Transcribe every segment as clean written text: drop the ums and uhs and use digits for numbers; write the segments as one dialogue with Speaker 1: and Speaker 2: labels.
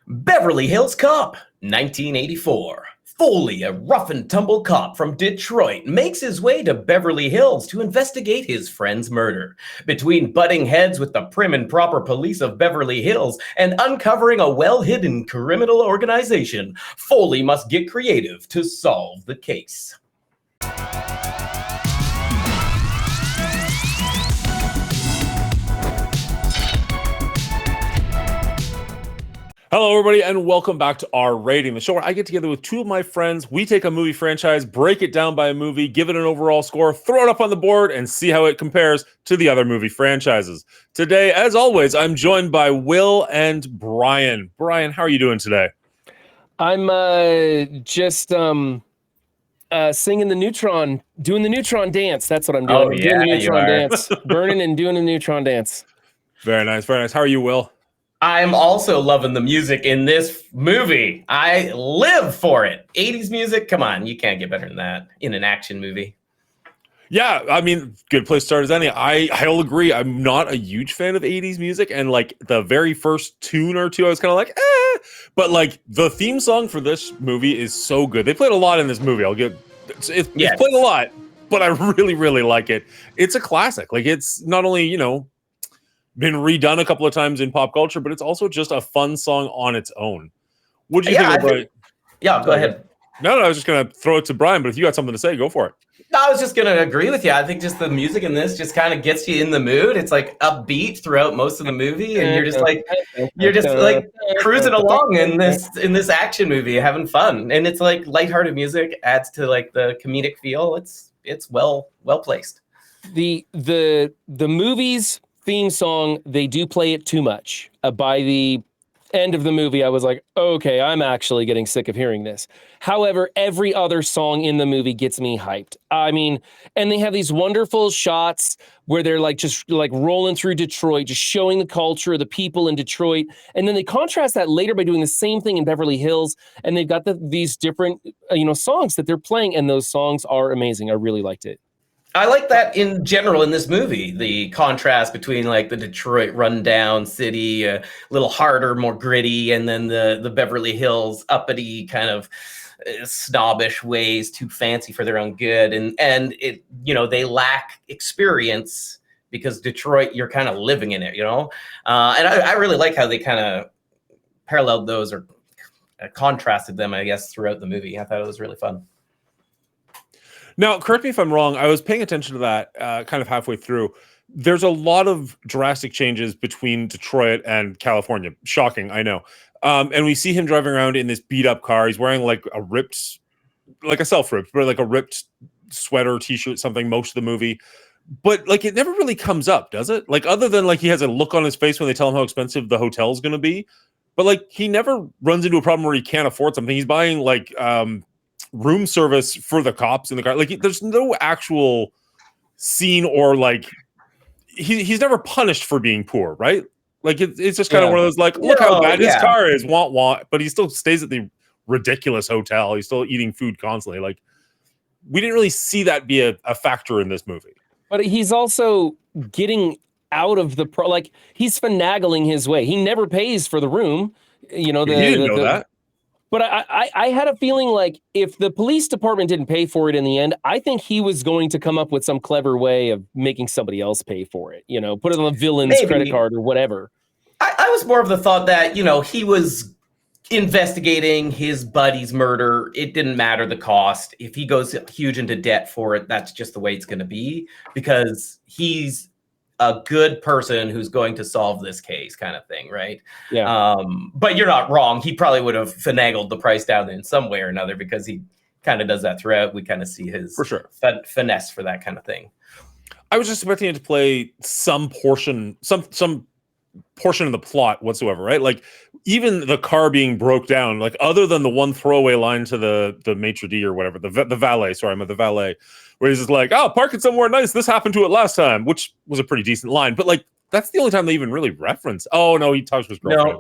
Speaker 1: Beverly Hills Cop, 1984. Foley, a rough and tumble cop from Detroit, makes his way to Beverly Hills to investigate his friend's murder. Between butting heads with the prim and proper police of Beverly Hills and uncovering a well-hidden criminal organization, Foley must get creative to solve the case.
Speaker 2: Hello, everybody, and welcome back to Our Rating, the show where I get together with two of my friends. We take a movie franchise, break it down by a movie, give it an overall score, throw it up on the board, and see how it compares to the other movie franchises. Today, as always, I'm joined by Will and Brian. Brian, how are you doing today?
Speaker 3: I'm just singing the neutron, doing the neutron dance. That's what I'm doing.
Speaker 1: Oh,
Speaker 3: I'm
Speaker 1: yeah,
Speaker 3: doing the
Speaker 1: you
Speaker 3: neutron
Speaker 1: are.
Speaker 3: dance, burning and doing the neutron dance.
Speaker 2: Very nice, very nice. How are you, Will?
Speaker 1: I'm also loving the music in this movie. I live for it. 80s music, come on, you can't get better than that in an action movie.
Speaker 2: Yeah, I mean, good place to start as any. I'll agree. I'm not a huge fan of 80s music, and like the very first tune or two, I was kind of like, eh. But like the theme song for this movie is so good. They played a lot in this movie. It's played a lot, but I really, really like it. It's a classic. Like it's not only, been redone a couple of times in pop culture, but it's also just a fun song on its own. What do you think about it?
Speaker 1: Yeah, go ahead.
Speaker 2: No, I was just going to throw it to Brian, but if you got something to say, go for it.
Speaker 1: I was just going to agree with you. I think just the music in this just kind of gets you in the mood. It's like upbeat throughout most of the movie, and you're just like cruising along in this action movie, having fun. And it's like lighthearted music adds to like the comedic feel. It's well placed.
Speaker 3: The movie's theme song, they do play it too much. By the end of the movie, I was like, okay, I'm actually getting sick of hearing this. However, every other song in the movie gets me hyped. I mean, and they have these wonderful shots where they're like just like rolling through Detroit, just showing the culture of the people in Detroit. And then they contrast that later by doing the same thing in Beverly Hills. And they've got these different, songs that they're playing. And those songs are amazing. I really liked it.
Speaker 1: I like that in general in this movie, the contrast between like the Detroit rundown city, a little harder, more gritty, and then the Beverly Hills uppity kind of snobbish ways, too fancy for their own good. And it, they lack experience because Detroit, you're kind of living in it, And I really like how they kind of paralleled those or contrasted them, I guess, throughout the movie. I thought it was really fun.
Speaker 2: Now, correct me if I'm wrong. I was paying attention to that kind of halfway through. There's a lot of drastic changes between Detroit and California. Shocking, I know. And we see him driving around in this beat up car. He's wearing like a self-ripped, but like a ripped sweater, t-shirt, something most of the movie. But like it never really comes up, does it? Like other than like he has a look on his face when they tell him how expensive the hotel's going to be. But like he never runs into a problem where he can't afford something. He's buying like room service for the cops in the car. Like there's no actual scene or like he's never punished for being poor, right? Like it's just kind of one of those like, look how bad his car is, want, but he still stays at the ridiculous hotel. He's still eating food constantly. Like we didn't really see that be a factor in this movie.
Speaker 3: But he's also getting out of the he's finagling his way. He never pays for the room.
Speaker 2: He didn't know that.
Speaker 3: But I had a feeling like if the police department didn't pay for it in the end, I think he was going to come up with some clever way of making somebody else pay for it. Put it on the villain's credit card or whatever.
Speaker 1: I was more of the thought that, he was investigating his buddy's murder. It didn't matter the cost. If he goes huge into debt for it, that's just the way it's going to be because he's a good person who's going to solve this case kind of thing, right?
Speaker 3: Yeah.
Speaker 1: But you're not wrong. He probably would have finagled the price down in some way or another because he kind of does that throughout. We kind of see his
Speaker 2: for sure
Speaker 1: finesse for that kind of thing.
Speaker 2: I was just expecting it to play some portion of the plot whatsoever, right? Like even the car being broke down, like other than the one throwaway line to the maitre d' or whatever, the valet, the valet, where he's just like, oh, park it somewhere nice. This happened to it last time, which was a pretty decent line. But like, that's the only time they even really reference. Oh no, he talks to his girlfriend.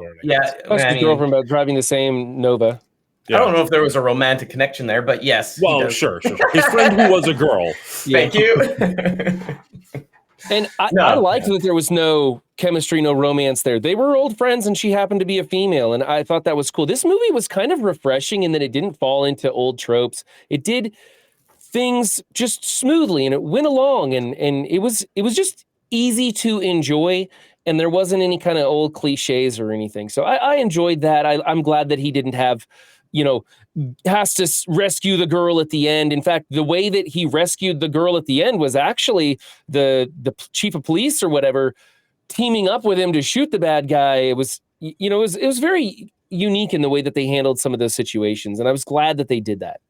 Speaker 3: Talks to his girlfriend about driving the same Nova.
Speaker 1: Yeah. I don't know if there was a romantic connection there, but yes.
Speaker 2: Well, sure. His friend who was a girl.
Speaker 1: Thank you.
Speaker 3: And I liked that there was no chemistry, no romance there. They were old friends and she happened to be a female. And I thought that was cool. This movie was kind of refreshing in that it didn't fall into old tropes. It did things just smoothly and it went along and it was just easy to enjoy. And there wasn't any kind of old cliches or anything. So I enjoyed that. I'm glad that he didn't have, has to rescue the girl at the end. In fact, the way that he rescued the girl at the end was actually the chief of police or whatever teaming up with him to shoot the bad guy. It was, it was very unique in the way that they handled some of those situations. And I was glad that they did that.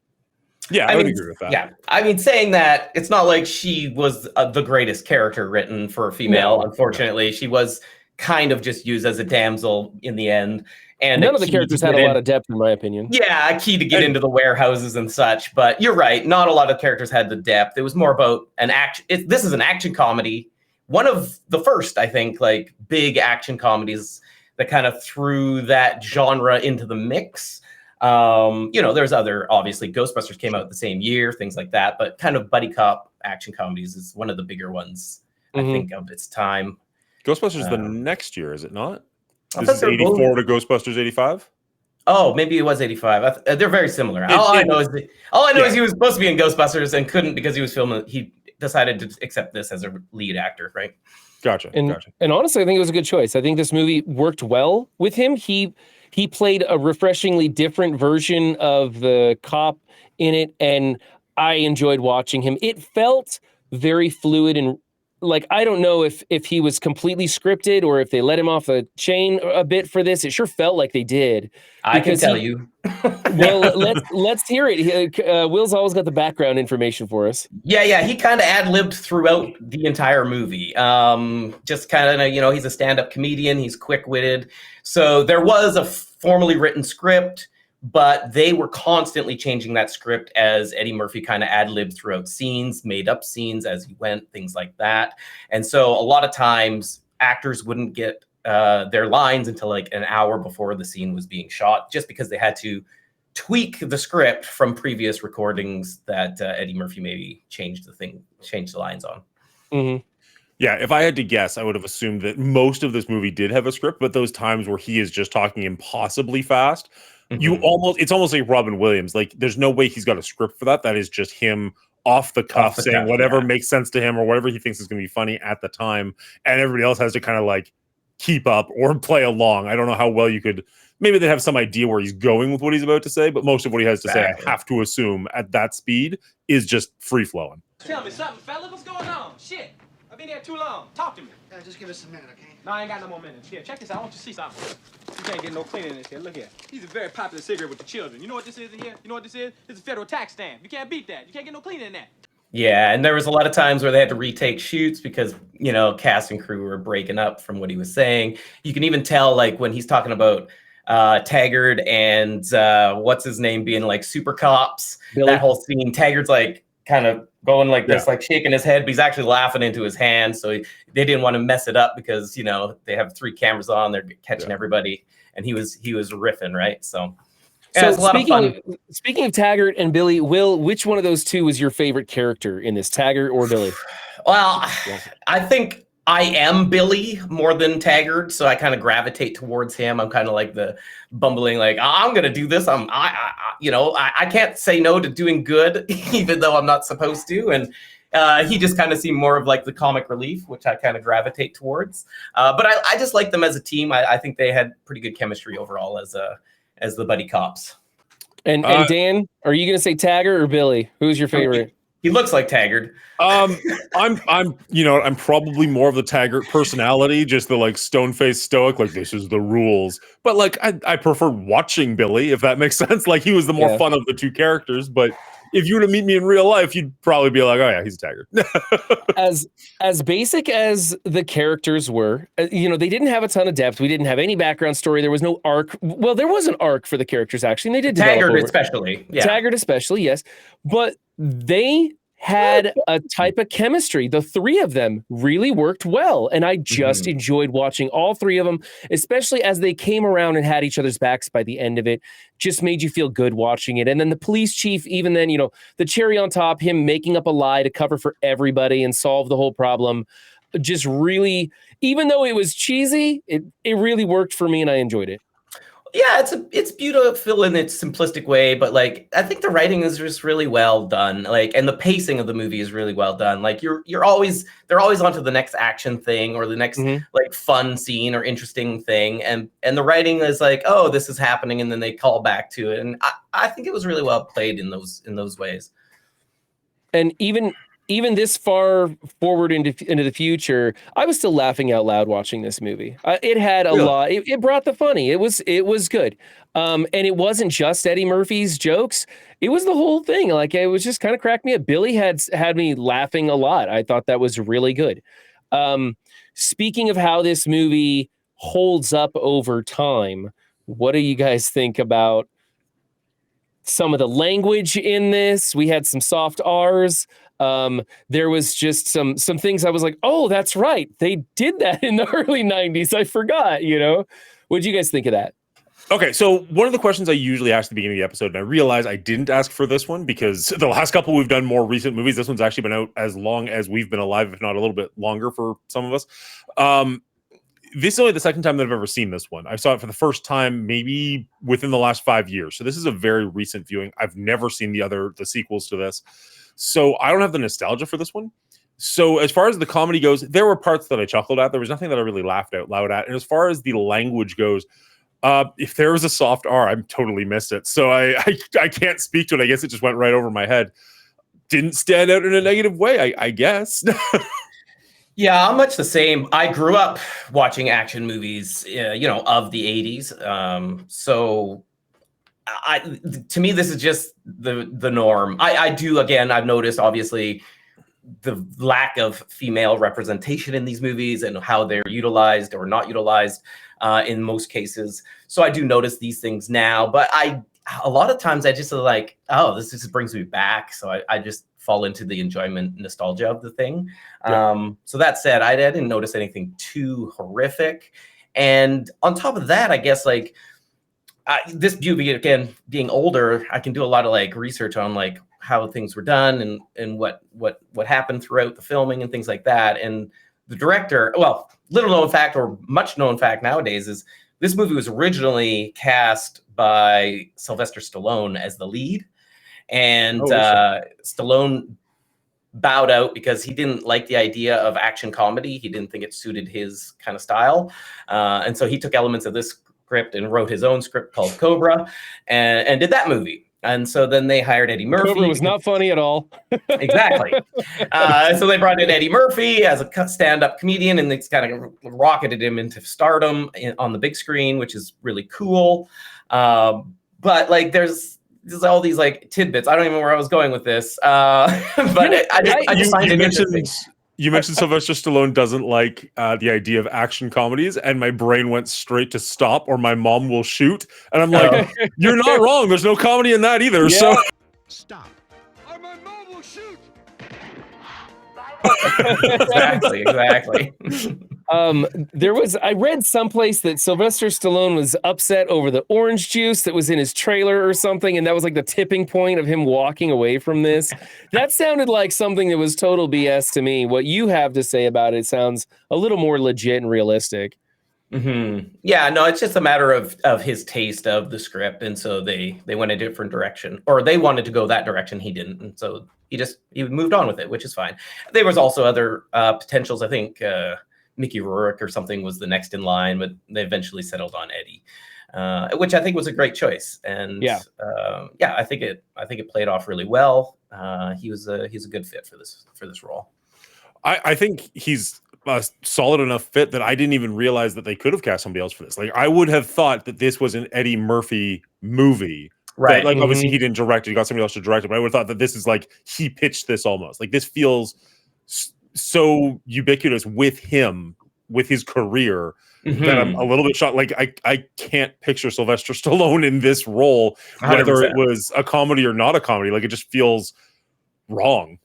Speaker 2: Yeah, I would agree with that.
Speaker 1: Yeah. I mean, saying that, it's not like she was the greatest character written for a female. No, unfortunately, she was kind of just used as a damsel in the end. And
Speaker 3: none of the characters had a lot of depth, in my opinion.
Speaker 1: Yeah, a key to get into the warehouses and such. But you're right. Not a lot of characters had the depth. It was more about an action. This is an action comedy. One of the first, I think, like big action comedies that kind of threw that genre into the mix. There's other, obviously, Ghostbusters came out the same year, things like that. But kind of buddy cop action comedies is one of the bigger ones, I think, of its time.
Speaker 2: Ghostbusters the next year, is it not? This is 84 to Ghostbusters 85?
Speaker 1: Oh, maybe it was 85. They're very similar. All I know is he was supposed to be in Ghostbusters and couldn't because he was filming. He decided to accept this as a lead actor, right?
Speaker 2: Gotcha.
Speaker 3: And honestly, I think it was a good choice. I think this movie worked well with him. He played a refreshingly different version of the cop in it, and I enjoyed watching him. It felt very fluid and like, I don't know if he was completely scripted or if they let him off the chain a bit for this. It sure felt like they did.
Speaker 1: I can tell you.
Speaker 3: Well, let's hear it. Will's always got the background information for us.
Speaker 1: Yeah. He kind of ad-libbed throughout the entire movie. Just kind of, he's a stand-up comedian. He's quick-witted. So there was a formally written script, but they were constantly changing that script as Eddie Murphy kind of ad-libbed throughout scenes, made up scenes as he went, things like that. And so a lot of times actors wouldn't get their lines until like an hour before the scene was being shot, just because they had to tweak the script from previous recordings that Eddie Murphy maybe changed the lines on.
Speaker 3: Mm-hmm.
Speaker 2: Yeah, if I had to guess, I would have assumed that most of this movie did have a script, but those times where he is just talking impossibly fast, it's almost like Robin Williams. Like, there's no way he's got a script for that. That is just him off the cuff saying whatever makes sense to him or whatever he thinks is going to be funny at the time, and everybody else has to kind of like keep up or play along. I don't know how well you could. Maybe they have some idea where he's going with what he's about to say, but most of what he has to say, I have to assume at that speed, is just free flowing.
Speaker 4: Tell me something, fella. What's going on? Shit. I've been here too long. Talk to me.
Speaker 5: Yeah, just give us a minute, okay?
Speaker 4: No, I ain't got no more minutes. Here, check this out. I want you to see something. You can't get no cleaning in this here. Look here. He's a very popular cigarette with the children. You know what this is in here? You know what this is? It's a federal tax stamp. You can't beat that. You can't get no cleaning in that.
Speaker 1: Yeah, and there was a lot of times where they had to retake shoots because, cast and crew were breaking up from what he was saying. You can even tell, like, when he's talking about Taggart and what's his name being like super cops,
Speaker 3: Billy.
Speaker 1: That whole scene, Taggart's like kind of going like this, like shaking his head, but he's actually laughing into his hand. So they didn't want to mess it up because, they have 3 cameras on, they're catching everybody. And he was riffing, right? So
Speaker 3: speaking of Taggart and Billy, Will, which one of those two was your favorite character in this, Taggart or Billy?
Speaker 1: Well, I think I am Billy more than Taggart, so I kind of gravitate towards him. I'm kind of like the bumbling, like, I'm gonna do this. I can't say no to doing good, even though I'm not supposed to. And he just kind of seemed more of like the comic relief, which I kind of gravitate towards. But I just like them as a team. I think they had pretty good chemistry overall as the buddy cops.
Speaker 3: And Dan, are you gonna say Taggart or Billy? Who's your favorite?
Speaker 1: He looks like Taggart.
Speaker 2: I'm probably more of the Taggart personality, just the like stone-faced stoic, like this is the rules. But like I prefer watching Billy, if that makes sense. Like he was the more fun of the two characters. But if you were to meet me in real life, you'd probably be like, oh yeah, he's a Taggart.
Speaker 3: As basic as the characters were, they didn't have a ton of depth. We didn't have any background story. There was no arc. Well, there was an arc for the characters actually. And they did
Speaker 1: Taggart especially. Yeah.
Speaker 3: Taggart especially, yes. But they had a type of chemistry. The 3 of them really worked well. And I just enjoyed watching all 3 of them, especially as they came around and had each other's backs by the end of it. Just made you feel good watching it. And then the police chief, even then, the cherry on top, him making up a lie to cover for everybody and solve the whole problem. just really, even though it was cheesy, it really worked for me and I enjoyed it.
Speaker 1: Yeah, it's beautiful in its simplistic way, but like I think the writing is just really well done. Like, and the pacing of the movie is really well done. Like they're always on to the next action thing or the next like fun scene or interesting thing, and the writing is like, oh, this is happening, and then they call back to it, and I think it was really well played in those ways.
Speaker 3: And even this far forward into the future, I was still laughing out loud watching this movie. It had a lot. It brought the funny. It was good. And it wasn't just Eddie Murphy's jokes. It was the whole thing. Like, it was just kind of cracked me up. Billy had me laughing a lot. I thought that was really good. Speaking of how this movie holds up over time, what do you guys think about some of the language in this? We had some soft R's. There was just some things I was like, oh, that's right. They did that in the early 90s. I forgot, What did you guys think of that?
Speaker 2: Okay, so one of the questions I usually ask at the beginning of the episode, and I realize I didn't ask for this one because the last couple we've done more recent movies. This one's actually been out as long as we've been alive, if not a little bit longer for some of us. This is only the second time that I've ever seen this one. I saw it for the first time maybe within the last 5 years. So this is a very recent viewing. I've never seen the sequels to this. So I don't have the nostalgia for this one. So as far as the comedy goes, there were parts that I chuckled at. There was nothing that I really laughed out loud at. And as far as the language goes, if there was a soft R, I totally missed it. So I can't speak to it. I guess it just went right over my head. Didn't stand out in a negative way, I guess.
Speaker 1: Yeah, I'm much the same. I grew up watching action movies, of the 80s. So to me, this is just the norm. I do, again, I've noticed, obviously, the lack of female representation in these movies and how they're utilized or not utilized in most cases. So I do notice these things now, but a lot of times I just like, oh, this just brings me back. So I just fall into the enjoyment, nostalgia of the thing. Yeah. So that said, I didn't notice anything too horrific. And on top of that, I guess like this movie, again, being older, I can do a lot of like research on like how things were done and what happened throughout the filming and things like that. And the director, well, little known fact or much known fact nowadays is this movie was originally cast by Sylvester Stallone as the lead. And Stallone bowed out because he didn't like the idea of action comedy. He didn't think it suited his kind of style. And so he took elements of this script and wrote his own script called Cobra and did that movie. And so then they hired Eddie Murphy.
Speaker 3: Cobra was not funny at all.
Speaker 1: Exactly. So they brought in Eddie Murphy as a stand-up comedian, and it's kind of rocketed him into stardom on the big screen, which is really cool. But like there's all these like tidbits. I don't even know where I was going with this. But I just find it interesting.
Speaker 2: You mentioned Sylvester Stallone doesn't like the idea of action comedies, and my brain went straight to Stop or My Mom Will Shoot. And I'm like, you're not wrong. There's no comedy in that either. Yeah. So
Speaker 5: Stop or My Mom Will Shoot.
Speaker 1: Exactly.
Speaker 3: I read someplace that Sylvester Stallone was upset over the orange juice that was in his trailer or something, and that was like the tipping point of him walking away from this. That sounded like something that was total BS to me. What you have to say about it sounds a little more legit and realistic.
Speaker 1: Mm-hmm. Yeah, no, it's just a matter of his taste of the script, and so they went a different direction, or they wanted to go that direction. He didn't, and so he moved on with it, which is fine. There was also other potentials. I think Mickey Rourke or something was the next in line, but they eventually settled on Eddie, which I think was a great choice. And I think it played off really well. He's a good fit for this role.
Speaker 2: I think he's a solid enough fit that I didn't even realize that they could have cast somebody else for this. Like, I would have thought that this was an Eddie Murphy movie.
Speaker 1: Right.
Speaker 2: Like, obviously he didn't direct it. He got somebody else to direct it. But I would have thought that this is like, he pitched this almost. Like, this feels so ubiquitous with him, with his career, that I'm a little bit shocked. Like, I can't picture Sylvester Stallone in this role, whether 100%. It was a comedy or not a comedy. Like, it just feels wrong.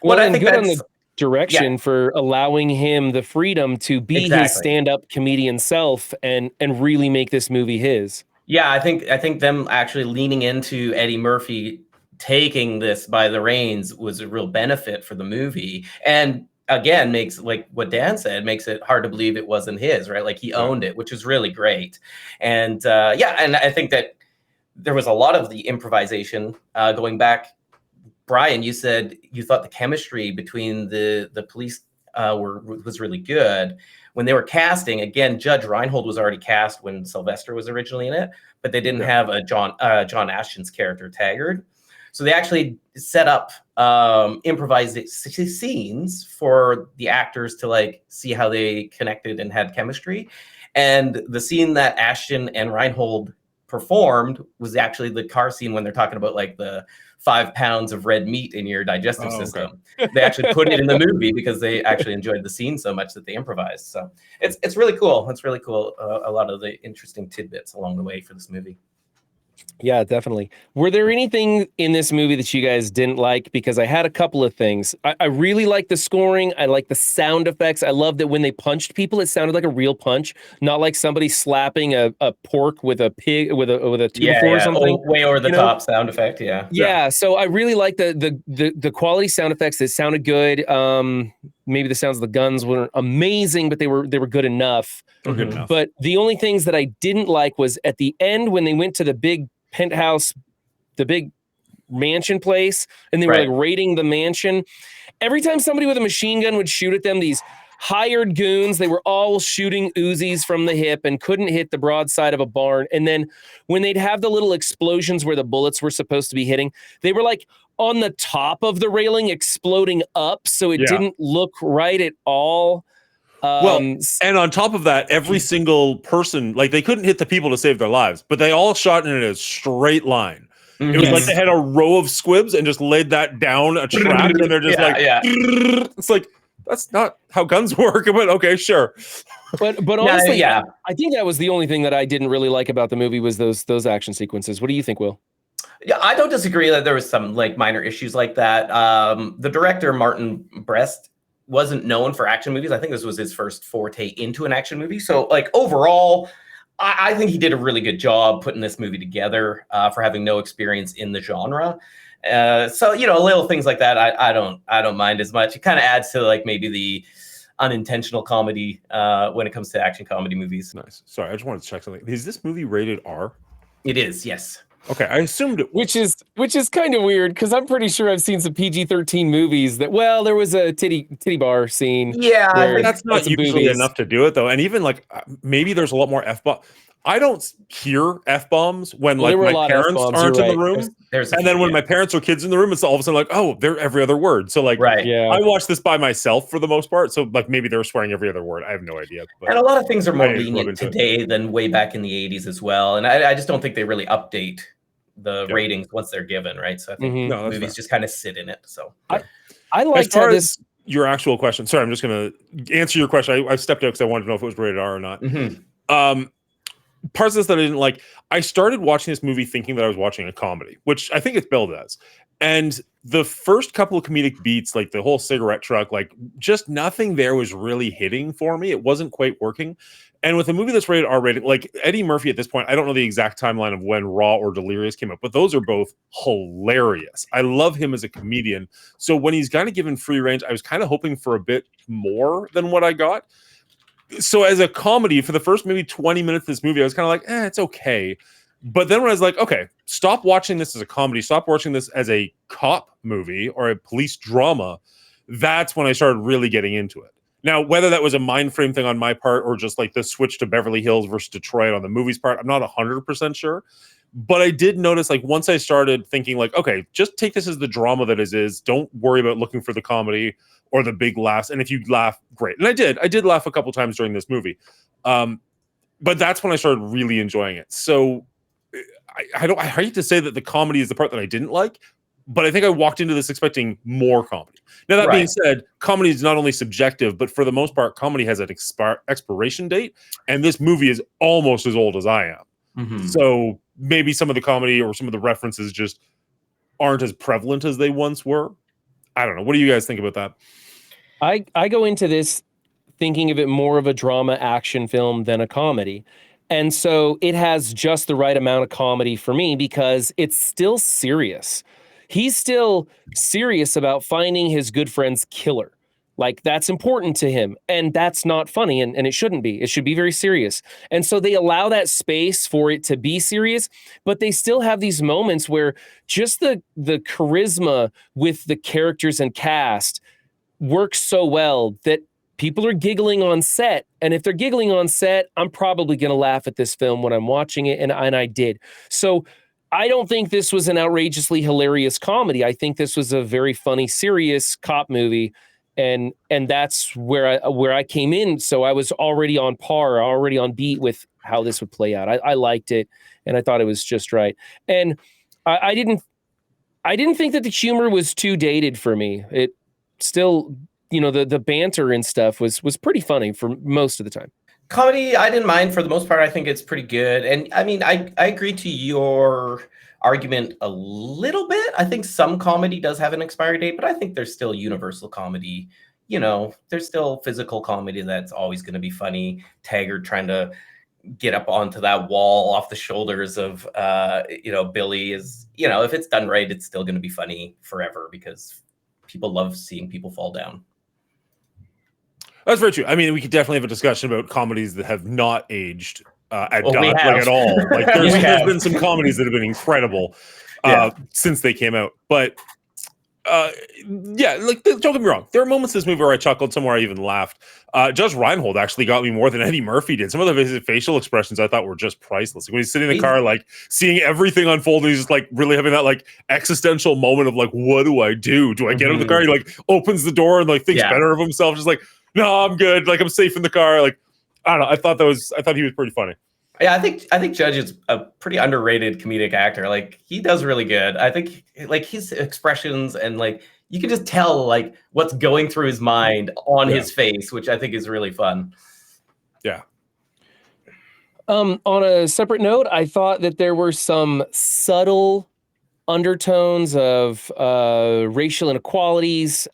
Speaker 3: Well, I think good on the direction for allowing him the freedom to be his stand-up comedian self and really make this movie his.
Speaker 1: Yeah, I think them actually leaning into Eddie Murphy taking this by the reins was a real benefit for the movie. And again makes, like what Dan said, makes it hard to believe it wasn't his, right? Like he owned it, which was really great. And and I think that there was a lot of the improvisation going back. Brian, you said you thought the chemistry between the police was really good. When they were casting, again, Judge Reinhold was already cast when Sylvester was originally in it, but they didn't have a John Ashton's character, Taggart. So they actually set up improvised scenes for the actors to like see how they connected and had chemistry. And the scene that Ashton and Reinhold performed was actually the car scene when they're talking about like the 5 pounds of red meat in your digestive system. Okay. They actually put it in the movie because they actually enjoyed the scene so much that they improvised. So it's really cool. It's really cool. A lot of the interesting tidbits along the way for this movie.
Speaker 3: Yeah, definitely. Were there anything in this movie that you guys didn't like? Because I had a couple of things. I really like the scoring. I like the sound effects. I love that when they punched people, it sounded like a real punch, not like somebody slapping a pork with a pig with a 2-4 or something.
Speaker 1: Way over the top sound effect.
Speaker 3: Yeah. So I really like the quality sound effects. That sounded good. Maybe the sounds of the guns weren't amazing, but they were good enough.
Speaker 2: Good enough.
Speaker 3: But the only things that I didn't like was at the end when they went to the big penthouse, the big mansion place, and they were like raiding the mansion. Every time somebody with a machine gun would shoot at them, these hired goons, they were all shooting Uzis from the hip and couldn't hit the broadside of a barn. And then when they'd have the little explosions where the bullets were supposed to be hitting, they were like on the top of the railing exploding up, so it didn't look right at all.
Speaker 2: And on top of that, every single person, like they couldn't hit the people to save their lives, but they all shot in a straight line. It was like they had a row of squibs and just laid that down a track, and they're just it's like, that's not how guns work, but okay, sure.
Speaker 3: But honestly, I think that was the only thing that I didn't really like about the movie was those action sequences. What do you think, Will?
Speaker 1: Yeah, I don't disagree that there was some like minor issues like that. The director, Martin Brest, wasn't known for action movies. I think this was his first forte into an action movie. So like overall, I think he did a really good job putting this movie together for having no experience in the genre. So, you know, little things like that, I don't mind as much. It kind of adds to like maybe the unintentional comedy when it comes to action comedy movies.
Speaker 2: Nice. Sorry, I just wanted to check something. Is this movie rated R?
Speaker 1: It is, yes.
Speaker 2: Okay, I assumed it.
Speaker 3: Which is kind of weird because I'm pretty sure I've seen some PG-13 movies that, well, there was a titty bar scene.
Speaker 1: Yeah,
Speaker 2: that's not usually enough to do it though. And even like maybe there's a lot more F-bomb. I don't hear F-bombs when like my parents aren't in the room. And then when my parents or kids in the room, it's all of a sudden like, oh, they're every other word. So like, I watch this by myself for the most part. So like maybe they're swearing every other word. I have no idea. But
Speaker 1: and a lot of things are more lenient today than way back in the 80s as well. And I just don't think they really update the ratings once they're given, right? So I think movies just kind of sit in it. So
Speaker 3: I like
Speaker 2: as far as your actual question. Sorry, I'm just going to answer your question. I stepped out because I wanted to know if it was rated R or not. Parts of this that I didn't like. I started watching this movie thinking that I was watching a comedy, which I think it's billed as. And the first couple of comedic beats, like the whole cigarette truck, like just nothing there was really hitting for me. It wasn't quite working. And with a movie that's rated R rated, like Eddie Murphy at this point, I don't know the exact timeline of when Raw or Delirious came up, but those are both hilarious. I love him as a comedian. So when he's kind of given free range, I was kind of hoping for a bit more than what I got. So as a comedy, for the first maybe 20 minutes of this movie, I was kind of like, it's okay. But then when I was like, okay, stop watching this as a comedy, stop watching this as a cop movie or a police drama, that's when I started really getting into it. Now, whether that was a mind frame thing on my part or just like the switch to Beverly Hills versus Detroit on the movie's part, I'm not 100% sure. But I did notice, like, once I started thinking, like, okay, just take this as the drama that it is. Don't worry about looking for the comedy or the big laughs. And if you laugh, great. And I did laugh a couple times during this movie. But that's when I started really enjoying it. So I hate to say that the comedy is the part that I didn't like, but I think I walked into this expecting more comedy. Now, that being said, comedy is not only subjective, but for the most part, comedy has an expiration date. And this movie is almost as old as I am. Mm-hmm. So maybe some of the comedy or some of the references just aren't as prevalent as they once were. I don't know. What do you guys think about that?
Speaker 3: I go into this thinking of it more of a drama action film than a comedy. And so it has just the right amount of comedy for me because it's still serious. He's still serious about finding his good friend's killer. Like, that's important to him. And that's not funny. And it shouldn't be. It should be very serious. And so they allow that space for it to be serious, but they still have these moments where just the charisma with the characters and cast works so well that people are giggling on set. And if they're giggling on set, I'm probably going to laugh at this film when I'm watching it. And I did. So I don't think this was an outrageously hilarious comedy. I think this was a very funny, serious cop movie. And that's where I came in. So I was already on par, already on beat with how this would play out. I liked it, and I thought it was just right. And I didn't think that the humor was too dated for me. It still, the banter and stuff was pretty funny for most of the time.
Speaker 1: Comedy, I didn't mind for the most part. I think it's pretty good. And I mean, I agree to your argument a little bit. I think some comedy does have an expiry date, but I think there's still universal comedy. There's still physical comedy that's always going to be funny. Taggart trying to get up onto that wall off the shoulders of, Billy is, if it's done right, it's still going to be funny forever because people love seeing people fall down.
Speaker 2: That's very true. I mean, we could definitely have a discussion about comedies that have not aged at all. Like there's been some comedies that have been incredible since they came out. But don't get me wrong. There are moments in this movie where I chuckled, somewhere I even laughed. Judge Reinhold actually got me more than Eddie Murphy did. Some of the facial expressions I thought were just priceless. Like when he's sitting in the car, like seeing everything unfold, and he's just like really having that like existential moment of like, what do I do? Do I get out of the car? He like opens the door and like thinks better of himself. Just like, no, I'm good. Like I'm safe in the car. Like, I don't know. I thought he was pretty funny.
Speaker 1: Yeah, I think Judge is a pretty underrated comedic actor. Like he does really good. I think like his expressions and like you can just tell like what's going through his mind on his face, which I think is really fun.
Speaker 2: Yeah.
Speaker 3: On a separate note, I thought that there were some subtle undertones of racial inequalities,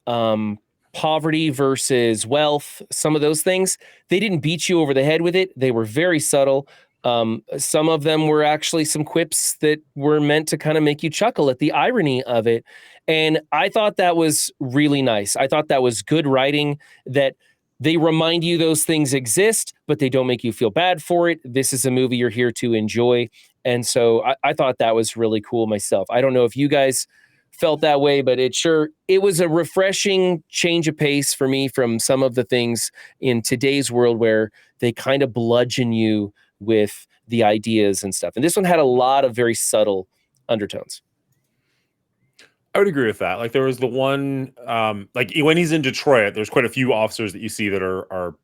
Speaker 3: poverty versus wealth, some of those things. They didn't beat you over the head with it. They were very subtle. Some of them were actually some quips that were meant to kind of make you chuckle at the irony of it. And I thought that was really nice. I thought that was good writing, that they remind you those things exist, but they don't make you feel bad for it. This is a movie you're here to enjoy. And so I thought that was really cool myself. I don't know if you guys felt that way, but it was a refreshing change of pace for me from some of the things in today's world where they kind of bludgeon you with the ideas and stuff. And this one had a lot of very subtle undertones.
Speaker 2: I would agree with that. Like there was the one, like when he's in Detroit, there's quite a few officers that you see that are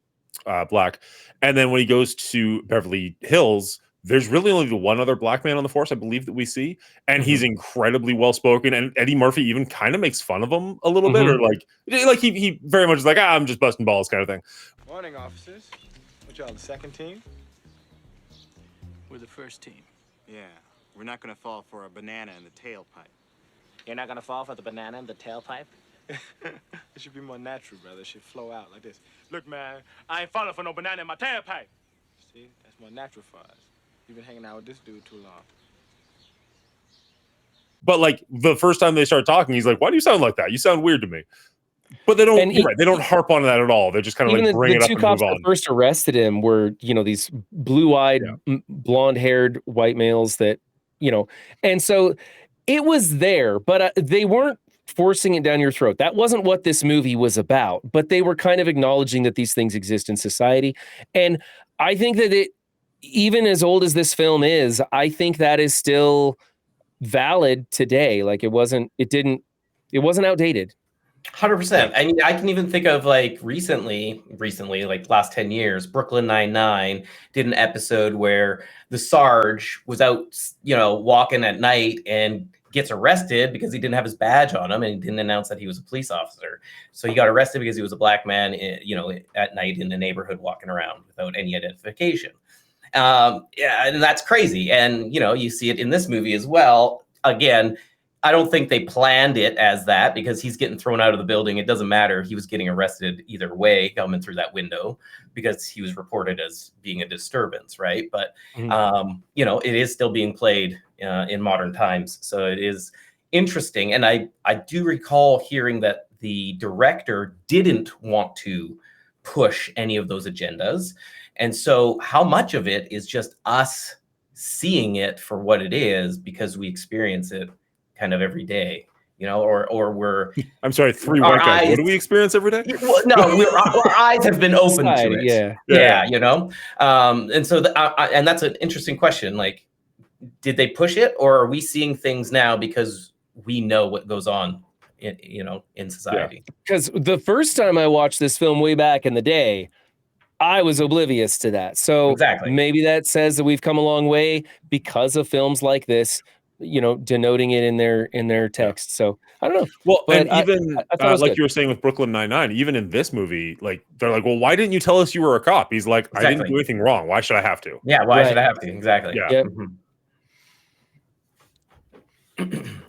Speaker 2: black. And then when he goes to Beverly Hills, there's really only the one other black man on the force, I believe, that we see. And he's incredibly well-spoken. And Eddie Murphy even kind of makes fun of him a little bit, or like he very much is like, I'm just busting balls kind of thing.
Speaker 4: Morning, officers. What y'all, the second team?
Speaker 6: We're the first team.
Speaker 7: Yeah, we're not gonna fall for a banana in the tailpipe.
Speaker 6: You're not gonna fall for the banana in the tailpipe?
Speaker 4: It should be more natural, brother. It should flow out like this. Look, man, I ain't falling for no banana in my tailpipe. See, that's more natural for us. You've been hanging out with this dude too long.
Speaker 2: But like the first time they start talking, he's like, "Why do you sound like that? You sound weird to me." But they don't. They don't harp on that at all. They just kind of like bring it up and move on. The two cops that
Speaker 3: first arrested him were, these blue-eyed, blonde-haired white males that, and so it was there, but they weren't forcing it down your throat. That wasn't what this movie was about. But they were kind of acknowledging that these things exist in society, and I think that it, even as old as this film is, I think that is still valid today. Like it wasn't outdated.
Speaker 1: 100%. I mean, I can even think of like recently, like last 10 years, Brooklyn Nine-Nine did an episode where the Sarge was out, walking at night and gets arrested because he didn't have his badge on him and he didn't announce that he was a police officer. So he got arrested because he was a black man, at night in the neighborhood walking around without any identification. And that's crazy. And, you see it in this movie as well. Again, I don't think they planned it as that because he's getting thrown out of the building. It doesn't matter. He was getting arrested either way coming through that window because he was reported as being a disturbance, right? But, it is still being played in modern times. So it is interesting. And I do recall hearing that the director didn't want to push any of those agendas. And so how much of it is just us seeing it for what it is because we experience it kind of every day, or we're
Speaker 2: I'm sorry, three
Speaker 1: our
Speaker 2: white guys. What
Speaker 1: eyes-
Speaker 2: do we experience every day?
Speaker 1: well, no, our eyes have been open to
Speaker 3: Society,
Speaker 1: it.
Speaker 3: yeah.
Speaker 1: And so and that's an interesting question. Like, did they push it, or are we seeing things now because we know what goes on in society?
Speaker 3: Because the first time I watched this film way back in the day, I was oblivious to that. So
Speaker 1: Exactly.
Speaker 3: maybe that says that we've come a long way because of films like this, denoting it in their text. So I don't know.
Speaker 2: Well,
Speaker 3: But
Speaker 2: and even
Speaker 3: I thought it was
Speaker 2: like
Speaker 3: good.
Speaker 2: you were saying with Brooklyn Nine-Nine, even in this movie, like they're like, well, why didn't you tell us you were a cop? He's like, I didn't
Speaker 1: Exactly.
Speaker 2: do anything wrong. Why should I have to?
Speaker 1: Yeah, why
Speaker 3: Right.
Speaker 1: should I have to? Exactly.
Speaker 2: Yeah.
Speaker 3: Yep.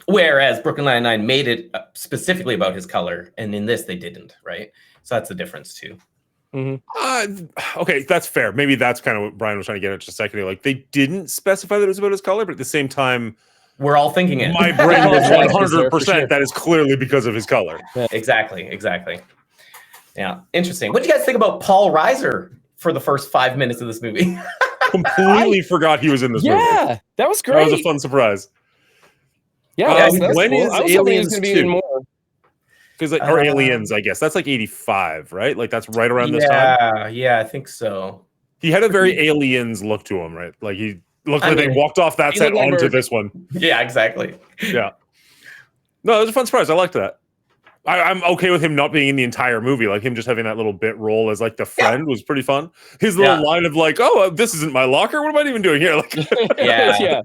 Speaker 1: Whereas Brooklyn Nine-Nine made it specifically about his color, and in this they didn't, right? So that's the difference too.
Speaker 2: Okay, that's fair. Maybe that's kind of what Brian was trying to get at just a second ago. Like they didn't specify that it was about his color, but at the same time,
Speaker 1: We're all thinking it.
Speaker 2: my brain was
Speaker 3: Contrast is there for
Speaker 2: 100%
Speaker 3: sure.
Speaker 2: that is clearly because of his color.
Speaker 1: Exactly. Yeah, interesting. What do you guys think about Paul Reiser for the first 5 minutes of this movie?
Speaker 2: Completely forgot he was in this movie.
Speaker 3: Yeah, that was
Speaker 2: That
Speaker 3: great.
Speaker 2: was a fun surprise.
Speaker 3: Yeah,
Speaker 1: Um,
Speaker 3: that's
Speaker 2: when
Speaker 3: cool.
Speaker 2: is
Speaker 3: I was hoping it was
Speaker 2: Aliens
Speaker 3: going to be even
Speaker 2: 2?
Speaker 3: more.
Speaker 2: Because or Aliens, I guess that's like 85, right? Like that's right around this time.
Speaker 1: Yeah, I think so.
Speaker 2: He had a very Aliens look to him, right? Like he looked
Speaker 1: I
Speaker 2: like they
Speaker 1: mean,
Speaker 2: walked off that
Speaker 3: he
Speaker 2: set
Speaker 3: looked like
Speaker 2: onto
Speaker 3: Bird.
Speaker 2: this one.
Speaker 1: Yeah, exactly.
Speaker 2: Yeah. No, it was a fun surprise. I liked that. I'm okay with him not being in the entire movie. Like him just having that little bit role as like the friend was pretty fun. His little line of like, "Oh, this isn't my locker. What am I even doing here?" Like,
Speaker 1: Yeah.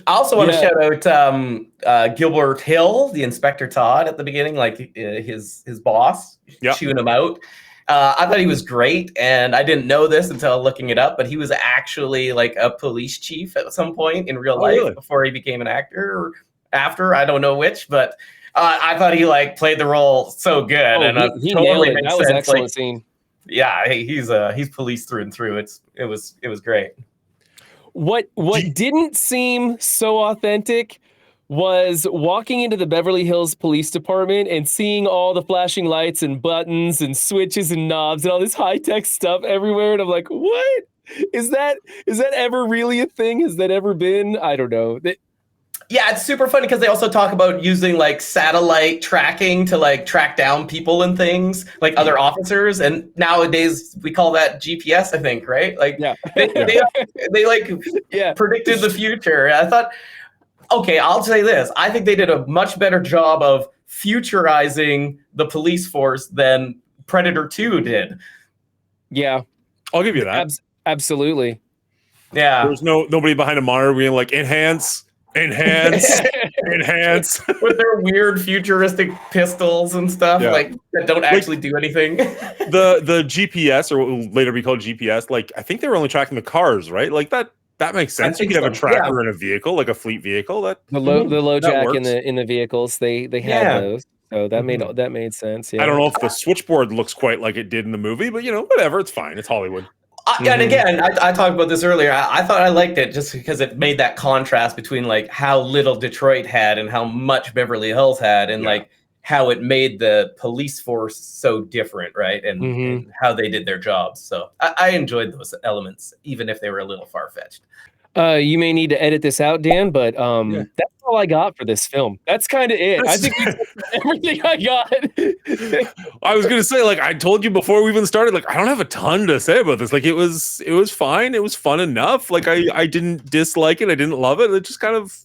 Speaker 1: I also want to shout out Gilbert Hill, the Inspector Todd, at the beginning, like his boss, chewing him out. I thought he was great, and I didn't know this until looking it up, but he was actually like a police chief at some point in real life before he became an actor, or after, I don't know which, but I thought he like played the role so good, and
Speaker 3: he
Speaker 1: totally
Speaker 3: nailed it.
Speaker 1: makes
Speaker 3: That was
Speaker 1: sense.
Speaker 3: excellent
Speaker 1: Like,
Speaker 3: scene.
Speaker 1: yeah, he's police through and through. It was great.
Speaker 3: What didn't seem so authentic was walking into the Beverly Hills Police Department and seeing all the flashing lights and buttons and switches and knobs and all this high-tech stuff everywhere. And I'm like, what? Is that ever really a thing? Has that ever been? I don't know.
Speaker 1: Yeah, it's super funny because they also talk about using like satellite tracking to like track down people and things, like other officers. And nowadays we call that GPS, I think, right? Like they like predicted the future. And I thought, okay, I'll say this. I think they did a much better job of futurizing the police force than Predator 2 did.
Speaker 3: Yeah.
Speaker 2: I'll give you that.
Speaker 3: Absolutely.
Speaker 1: Yeah.
Speaker 2: There's nobody behind a monitor being like, enhance. With
Speaker 1: their weird futuristic pistols and stuff, like that don't actually do anything.
Speaker 2: the GPS, or what will later be called GPS, like I think they were only tracking the cars, right? Like that makes sense. You could have a tracker in a vehicle, like a fleet vehicle. That
Speaker 3: the low jack
Speaker 2: works.
Speaker 3: in the vehicles, they had those. So that made sense. Yeah.
Speaker 2: I don't know if the switchboard looks quite like it did in the movie, but whatever, it's fine. It's Hollywood.
Speaker 1: And again, I talked about this earlier. I thought I liked it just because it made that contrast between like how little Detroit had and how much Beverly Hills had, and like how it made the police force so different, right? And how they did their jobs. So I enjoyed those elements, even if they were a little far-fetched.
Speaker 3: You may need to edit this out, Dan, but that's all I got for this film. That's kind of it. I think that's everything I got.
Speaker 2: I was gonna say, like I told you before we even started, like I don't have a ton to say about this. Like it was fine. It was fun enough. Like I didn't dislike it. I didn't love it. It just kind of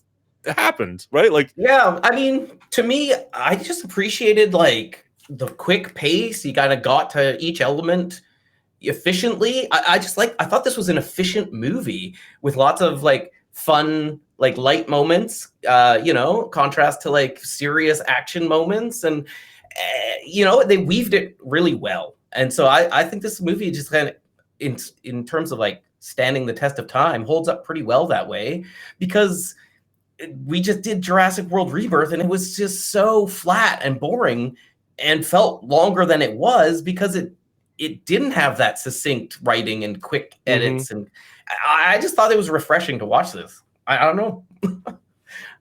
Speaker 2: happened, right? Like
Speaker 1: I mean, to me, I just appreciated like the quick pace. You kind of got to each element efficiently. I thought this was an efficient movie with lots of like fun, like light moments, contrast to like serious action moments, and they weaved it really well. And so I think this movie just kind of in terms of like standing the test of time holds up pretty well that way, because we just did Jurassic World Rebirth and it was just so flat and boring and felt longer than it was because it didn't have that succinct writing and quick edits. And I just thought it was refreshing to watch this. I don't know.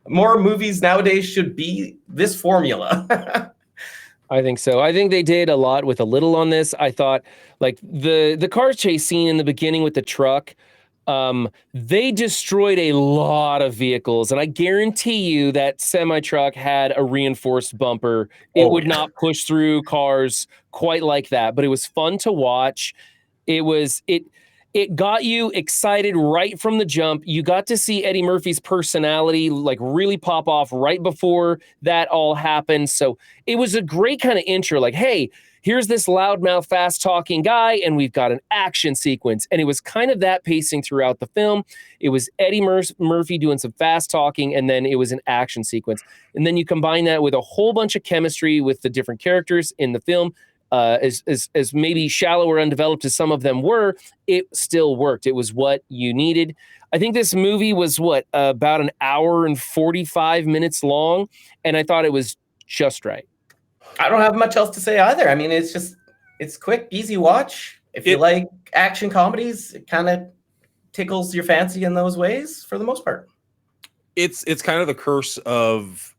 Speaker 1: more movies nowadays should be this formula.
Speaker 3: I think so. I think they did a lot with a little on this. I thought like the car chase scene in the beginning with the truck, they destroyed a lot of vehicles, and I guarantee you that semi truck had a reinforced bumper. It would not push through cars quite like that, but it was fun to watch. It got you excited right from the jump. You got to see Eddie Murphy's personality like really pop off right before that all happened. So it was a great kind of intro, like, hey, here's this loudmouth, fast-talking guy, and we've got an action sequence. And it was kind of that pacing throughout the film. It was Eddie Murphy doing some fast-talking, and then it was an action sequence. And then you combine that with a whole bunch of chemistry with the different characters in the film. As maybe shallow or undeveloped as some of them were, it still worked. It was what you needed. I think this movie was about an hour and 45 minutes long, and I thought it was just right.
Speaker 1: I don't have much else to say either. I mean, it's quick, easy watch. If you like action comedies, it kind of tickles your fancy in those ways for the most part.
Speaker 2: It's kind of the curse of,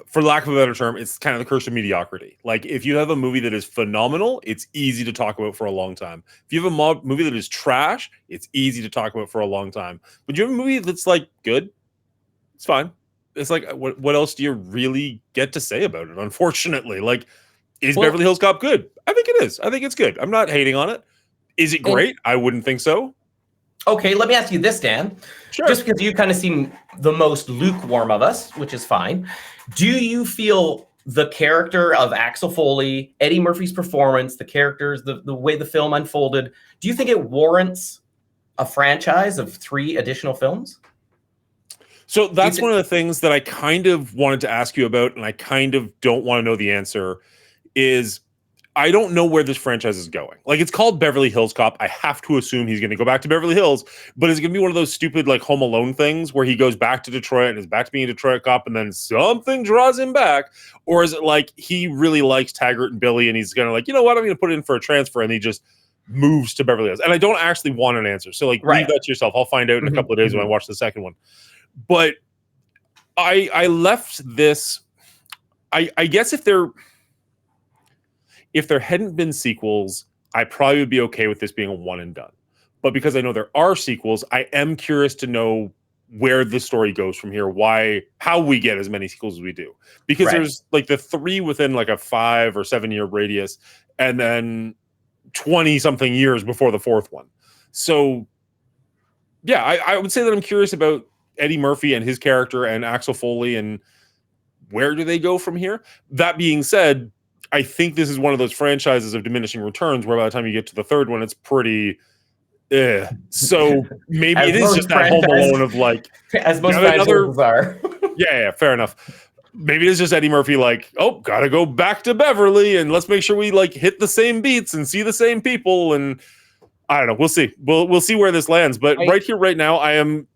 Speaker 2: for lack of a better term, it's kind of the curse of mediocrity. Like, if you have a movie that is phenomenal, it's easy to talk about for a long time. If you have a movie that is trash, it's easy to talk about for a long time. But you have a movie that's like good, it's fine. It's like, what else do you really get to say about it? Unfortunately, like, is Beverly Hills Cop good? I think it is. I think it's good. I'm not hating on it. Is it great? I wouldn't think so.
Speaker 1: Okay, let me ask you this, Dan.
Speaker 2: Sure.
Speaker 1: Just because you kind of seem the most lukewarm of us, which is fine. Do you feel the character of Axel Foley, Eddie Murphy's performance, the characters, the way the film unfolded, do you think it warrants a franchise of 3 additional films?
Speaker 2: So that's one of the things that I kind of wanted to ask you about, and I kind of don't want to know the answer, is I don't know where this franchise is going. Like, it's called Beverly Hills Cop. I have to assume he's going to go back to Beverly Hills, but is it going to be one of those stupid, like, Home Alone things where he goes back to Detroit and is back to being a Detroit cop and then something draws him back? Or is it like he really likes Taggart and Billy and he's going to, like, you know what, I'm going to put in for a transfer, and he just moves to Beverly Hills? And I don't actually want an answer. So, like, leave that to yourself. I'll find out in a couple of days when I watch the second one. But I left this, I guess if there hadn't been sequels, I probably would be okay with this being a one and done. But because I know there are sequels, I am curious to know where the story goes from here, how we get as many sequels as we do. Because there's like the 3 within like a 5 or 7 year radius, and then 20 something years before the 4th one. So yeah, I would say that I'm curious about Eddie Murphy and his character and Axel Foley and where do they go from here? That being said, I think this is one of those franchises of diminishing returns where by the time you get to the 3rd one, it's pretty so maybe it is just that Home Alone of like,
Speaker 1: as most franchises are.
Speaker 2: yeah, fair enough. Maybe it's just Eddie Murphy like, oh, gotta go back to Beverly and let's make sure we like hit the same beats and see the same people, and I don't know. We'll see. We'll see where this lands. But right here, right now, I'm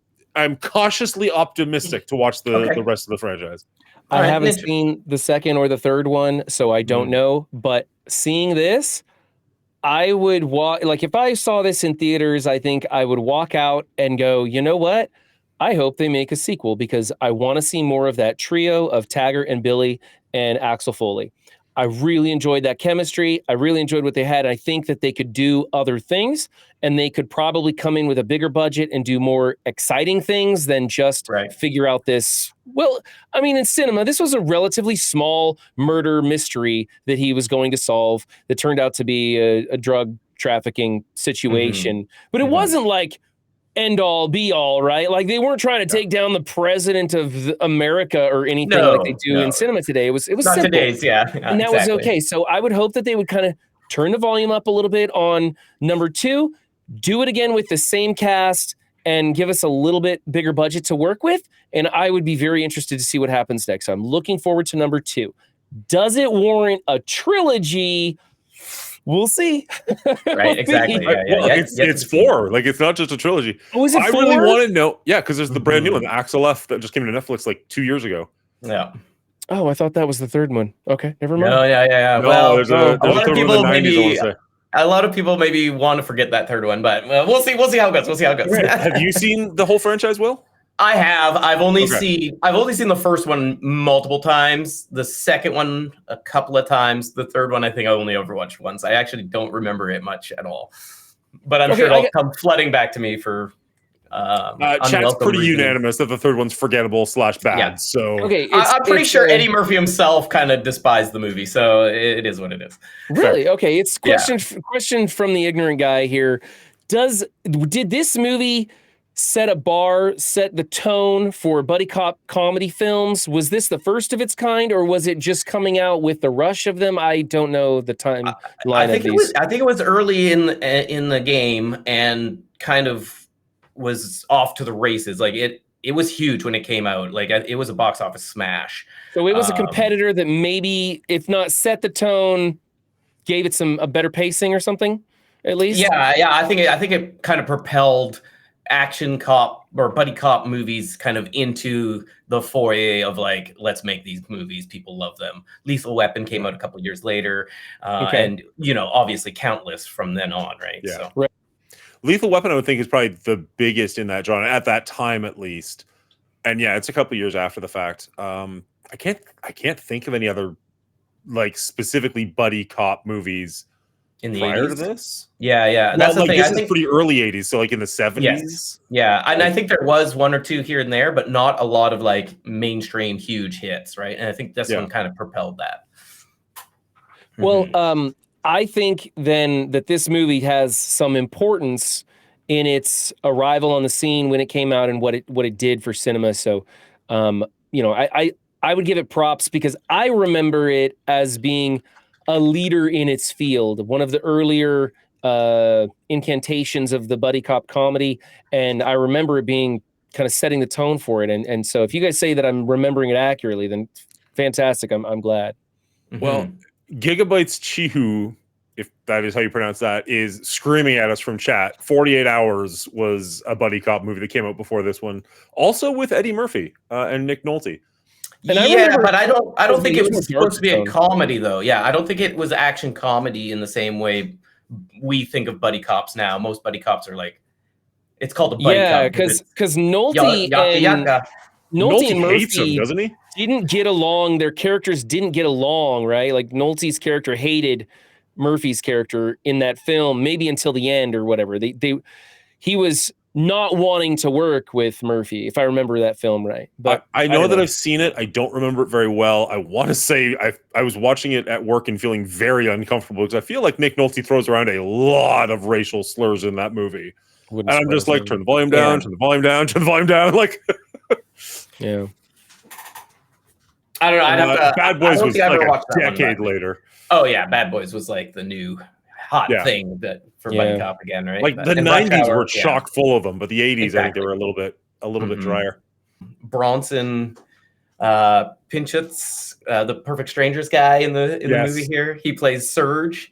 Speaker 2: cautiously optimistic to watch the rest of the franchise.
Speaker 3: I haven't seen the 2nd or the 3rd one, so I don't know. But seeing this, I would walk, like, if I saw this in theaters, I think I would walk out and go, you know what? I hope they make a sequel because I want to see more of that trio of Taggart and Billy and Axel Foley. I really enjoyed that chemistry. I really enjoyed what they had. I think that they could do other things, and they could probably come in with a bigger budget and do more exciting things than just figure out this. Well, I mean, in cinema, this was a relatively small murder mystery that he was going to solve that turned out to be a drug trafficking situation. But it wasn't like end all be all, right? Like, they weren't trying to take down the president of America or anything like they do in cinema today. It was
Speaker 1: not
Speaker 3: simple.
Speaker 1: Today's,
Speaker 3: and that was okay. So I would hope that they would kind of turn the volume up a little bit on number 2, do it again with the same cast, and give us a little bit bigger budget to work with. And I would be very interested to see what happens next. I'm looking forward to number 2. Does it warrant a trilogy? We'll see.
Speaker 1: Right, exactly.
Speaker 2: It's 4. Like, it's not just a trilogy.
Speaker 3: Oh, is it 4?
Speaker 2: I really want to know. Yeah, because there's the brand new one, the Axel F, that just came to Netflix like 2 years ago.
Speaker 1: Yeah.
Speaker 3: Oh, I thought that was the 3rd one. Okay, never mind.
Speaker 1: No, yeah.
Speaker 2: No,
Speaker 1: well,
Speaker 2: there's a
Speaker 1: lot of people
Speaker 2: a
Speaker 1: lot of people maybe want to forget that 3rd one, but we'll see. We'll see how it goes.
Speaker 2: Have you seen the whole franchise, Will?
Speaker 1: I have. I've only
Speaker 2: Okay.
Speaker 1: seen the first one multiple times. The second one a couple of times. The third one I think I only overwatched once. I actually don't remember it much at all. But I'm
Speaker 3: Okay,
Speaker 1: sure it'll come flooding back to me for
Speaker 2: Chat's
Speaker 1: unwelcome
Speaker 2: pretty
Speaker 1: reasons.
Speaker 2: unanimous that the third one's forgettable / bad.
Speaker 1: Yeah.
Speaker 2: So
Speaker 3: Okay,
Speaker 1: I'm pretty sure Eddie Murphy himself kind of despised the movie, so it is what it is.
Speaker 3: Really? Okay, it's
Speaker 1: Yeah.
Speaker 3: question from the ignorant guy here. Did this movie set the tone for buddy cop comedy films? Was this the first of its kind, or was it just coming out with the rush of them? I don't know the timeline of these.
Speaker 1: I think it was early in the game and kind of was off to the races. Like it was huge when it came out. Like it was a box office smash.
Speaker 3: So it was a competitor that maybe, if not set the tone, gave it a better pacing or something, at least.
Speaker 1: Yeah. I think it kind of propelled action cop or buddy cop movies kind of into the foyer of like, let's make these movies. People love them. Lethal Weapon came out a couple of years later, and obviously Countless from then on, right?
Speaker 2: Yeah.
Speaker 1: So.
Speaker 3: Right.
Speaker 2: Lethal Weapon, I would think, is probably the biggest in that genre at that time, at least. And yeah, it's a couple of years after the fact. I can't think of any other like specifically buddy cop movies
Speaker 1: In the
Speaker 2: prior
Speaker 1: 80s?
Speaker 2: to this.
Speaker 1: Yeah.
Speaker 2: Well,
Speaker 1: That's the
Speaker 2: like
Speaker 1: thing.
Speaker 2: this
Speaker 1: I
Speaker 2: is
Speaker 1: think
Speaker 2: pretty early 80s, so like in the 70s.
Speaker 1: Yes. Yeah, and I think there was one or two here and there, but not a lot of like mainstream huge hits, right? And I think this one kind of propelled that.
Speaker 3: Well, I think then that this movie has some importance in its arrival on the scene when it came out and what it did for cinema. So, I would give it props because I remember it as being a leader in its field, one of the earlier incantations of the buddy cop comedy, and I remember it being kind of setting the tone for it. And so, if you guys say that I'm remembering it accurately, then fantastic. I'm glad.
Speaker 2: Well, Gigabytes Chihu, if that is how you pronounce that, is screaming at us from chat. 48 Hours was a buddy cop movie that came out before this one, also with Eddie Murphy and Nick Nolte.
Speaker 3: And
Speaker 1: but I don't think it was supposed to be a
Speaker 3: tone.
Speaker 1: comedy though. Yeah, I don't think it was action comedy in the same way we think of buddy cops now. Most buddy cops are like, it's called a buddy cop.
Speaker 3: Yeah, because Nolte
Speaker 2: Nolte
Speaker 3: and
Speaker 2: hates him,
Speaker 3: Murphy
Speaker 2: doesn't he?
Speaker 3: didn't get along. Their characters didn't get along, right? Like Nolte's character hated Murphy's character in that film, maybe until the end or whatever. He was not wanting to work with Murphy, if I remember that film right. But
Speaker 2: I know that I've seen it. I don't remember it very well. I want to say I was watching it at work and feeling very uncomfortable because I feel like Nick Nolte throws around a lot of racial slurs in that movie. And I'm just like, turn the volume down, turn the volume down, turn the volume down. Like,
Speaker 3: yeah.
Speaker 1: I don't know. I'd have to,
Speaker 2: Bad Boys was like a
Speaker 1: that
Speaker 2: decade later.
Speaker 1: Oh yeah, Bad Boys was like the new hot thing that for buddy cop again, right?
Speaker 2: Like the
Speaker 1: And Rush
Speaker 2: 90s
Speaker 1: Hour,
Speaker 2: were chock full of them, but the 80s I think they
Speaker 1: Exactly.
Speaker 2: were a little bit drier.
Speaker 1: Bronson Pinchot's the Perfect Strangers guy in the movie here. He plays Surge.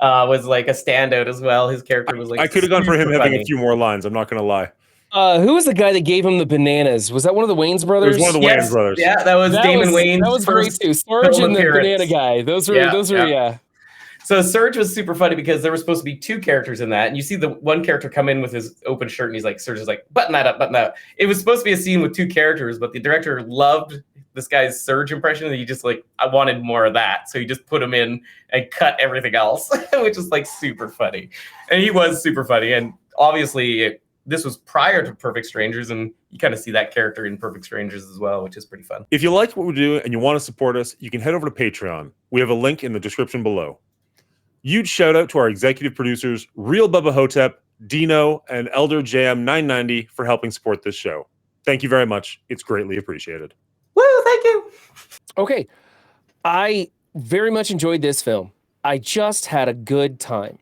Speaker 1: Was like a standout as well. His character was like
Speaker 2: I could have gone for him
Speaker 1: super
Speaker 2: having
Speaker 1: funny.
Speaker 2: a few more lines. I'm not going to lie.
Speaker 3: Who was the guy that gave him the bananas? Was that one of the Wayans brothers?
Speaker 2: It was one of the Wayans brothers.
Speaker 1: Yeah, that was Damon Wayans.
Speaker 3: That was great too. Surge and the banana guy. Those were.
Speaker 1: So Surge was super funny because there were supposed to be two characters in that, and you see the one character come in with his open shirt, and he's like, Surge is like, button that up, button that up. It was supposed to be a scene with two characters, but the director loved this guy's Surge impression, and he just like, I wanted more of that, so he just put him in and cut everything else, which is like super funny. And he was super funny, and obviously this was prior to Perfect Strangers, and you kind of see that character in Perfect Strangers as well, which is pretty fun.
Speaker 2: If you like what we do and you want to support us, you can head over to Patreon. We have a link in the description below. Huge shout out to our executive producers, Real Bubba Hotep, Dino, and Elder Jam 990 for helping support this show. Thank you very much. It's greatly appreciated.
Speaker 1: Woo, thank you.
Speaker 3: Okay. I very much enjoyed this film. I just had a good time.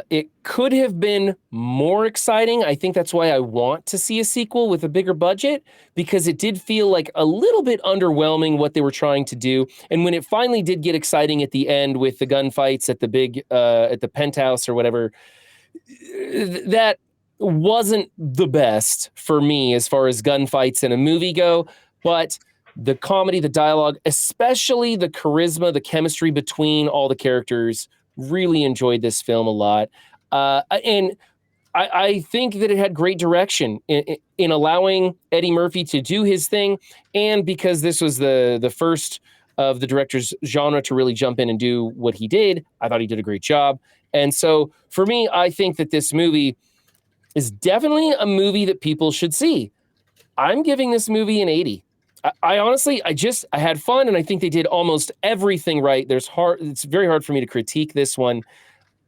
Speaker 3: It could have been more exciting. I think that's why I want to see a sequel with a bigger budget, because it did feel like a little bit underwhelming what they were trying to do. And when it finally did get exciting at the end with the gunfights at the big, at the penthouse or whatever, that wasn't the best for me as far as gunfights in a movie go. But the comedy, the dialogue, especially the charisma, the chemistry between all the characters, really enjoyed this film a lot. And I think that it had great direction in allowing Eddie Murphy to do his thing, and because this was the first of the director's genre to really jump in and do what he did, I thought he did a great job. And so for me, I think that this movie is definitely a movie that people should see. I'm giving this movie an 80. I honestly, I had fun, and I think they did almost everything right. It's very hard for me to critique this one.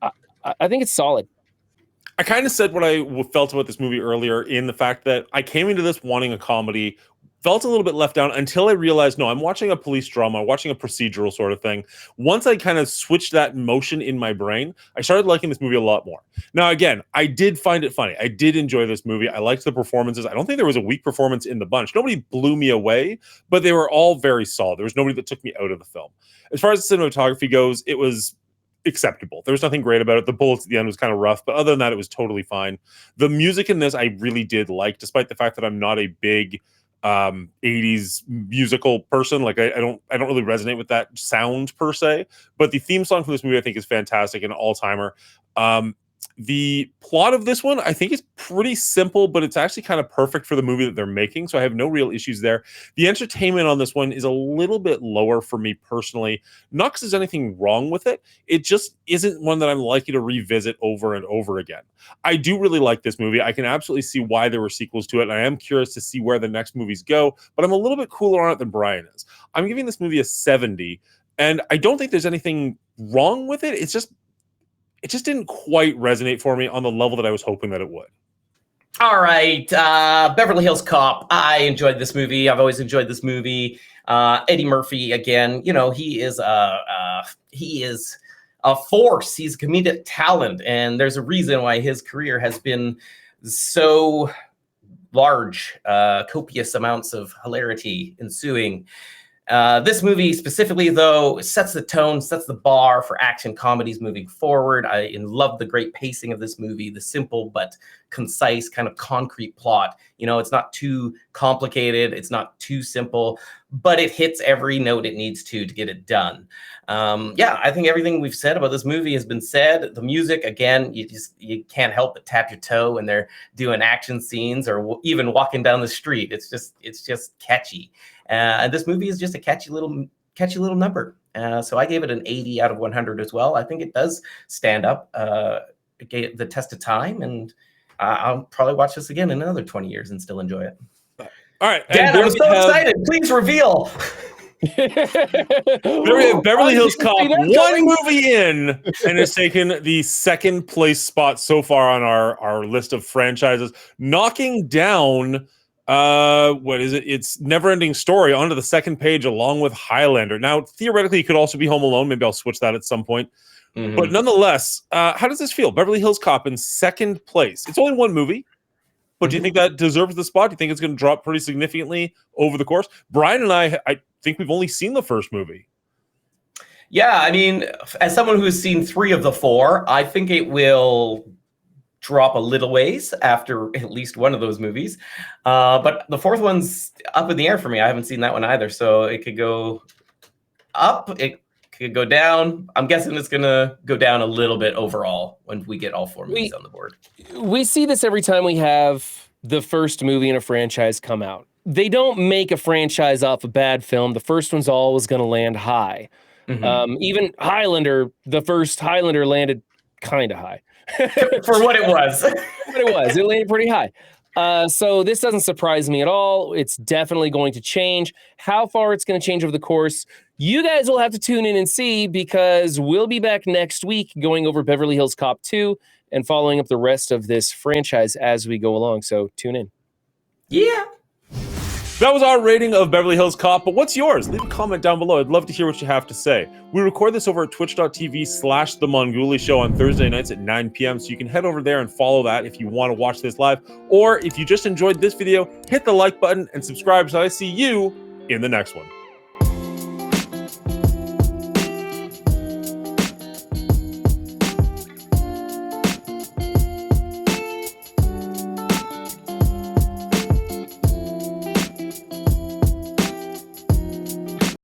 Speaker 3: I think it's solid.
Speaker 2: I kind of said what I felt about this movie earlier, in the fact that I came into this wanting a comedy, felt a little bit left down until I realized, no, I'm watching a police drama, watching a procedural sort of thing. Once I kind of switched that motion in my brain, I started liking this movie a lot more. Now, again, I did find it funny. I did enjoy this movie. I liked the performances. I don't think there was a weak performance in the bunch. Nobody blew me away, but they were all very solid. There was nobody that took me out of the film. As far as the cinematography goes, it was acceptable. There was nothing great about it. The bullets at the end was kind of rough, but other than that, it was totally fine. The music in this I really did like, despite the fact that I'm not a big 80s musical person. Like I don't really resonate with that sound per se, but the theme song for this movie I think is fantastic, and all-timer. The plot of this one I think is pretty simple, but it's actually kind of perfect for the movie that they're making, so I have no real issues there. The entertainment on this one is a little bit lower for me personally. Not because there's anything wrong with it, it just isn't one that I'm likely to revisit over and over again. I do really like this movie. I can absolutely see why there were sequels to it, and I am curious to see where the next movies go, but I'm a little bit cooler on it than Brian is. I'm giving this movie a 70, and I don't think there's anything wrong with it. It just didn't quite resonate for me on the level that I was hoping that it would.
Speaker 1: All right, Beverly Hills Cop. I enjoyed this movie. I've always enjoyed this movie. Eddie Murphy, again, you know, he is a force. He's a comedic talent, and there's a reason why his career has been so large, copious amounts of hilarity ensuing. This movie specifically, though, sets the tone, sets the bar for action comedies moving forward. I love the great pacing of this movie, the simple but concise kind of concrete plot. You know, it's not too complicated, it's not too simple, but it hits every note it needs to get it done. Yeah, I think everything we've said about this movie has been said. The music, again, you can't help but tap your toe when they're doing action scenes or even walking down the street. It's just catchy. And this movie is just a catchy little number. So I gave it an 80 out of 100 as well. I think it does stand up the test of time, and I'll probably watch this again in another 20 years and still enjoy it.
Speaker 2: All right.
Speaker 1: Dan, I'm so excited. Please reveal.
Speaker 2: Beverly Hills Cop, one movie in, and has taken the second place spot so far on our list of franchises, knocking down what is it? It's Neverending Story onto the second page along with Highlander. Now, theoretically, it could also be Home Alone. Maybe I'll switch that at some point. Mm-hmm. But nonetheless, how does this feel? Beverly Hills Cop in second place. It's only one movie, but do you think that deserves the spot? Do you think it's going to drop pretty significantly over the course? Brian and I think we've only seen the first movie.
Speaker 1: Yeah, I mean, as someone who's seen 3 of the 4, I think it will drop a little ways after at least one of those movies. But the 4th one's up in the air for me. I haven't seen that one either. So it could go up, it could go down. I'm guessing it's going to go down a little bit overall when we get all 4 movies on the board. We
Speaker 3: see this every time we have the first movie in a franchise come out. They don't make a franchise off a bad film. The first one's always going to land high. Mm-hmm. Even Highlander, the first Highlander landed kind of high.
Speaker 1: For what it was.
Speaker 3: It landed pretty high. So this doesn't surprise me at all. It's definitely going to change. How far it's going to change over the course, you guys will have to tune in and see, because we'll be back next week going over Beverly Hills Cop 2 and following up the rest of this franchise as we go along. So tune in.
Speaker 1: Yeah.
Speaker 2: That was our rating of Beverly Hills Cop, but what's yours? Leave a comment down below. I'd love to hear what you have to say. We record this over at twitch.tv/The Mongoolie Show on Thursday nights at 9 p.m., so you can head over there and follow that if you want to watch this live. Or if you just enjoyed this video, hit the like button and subscribe so I see you in the next one.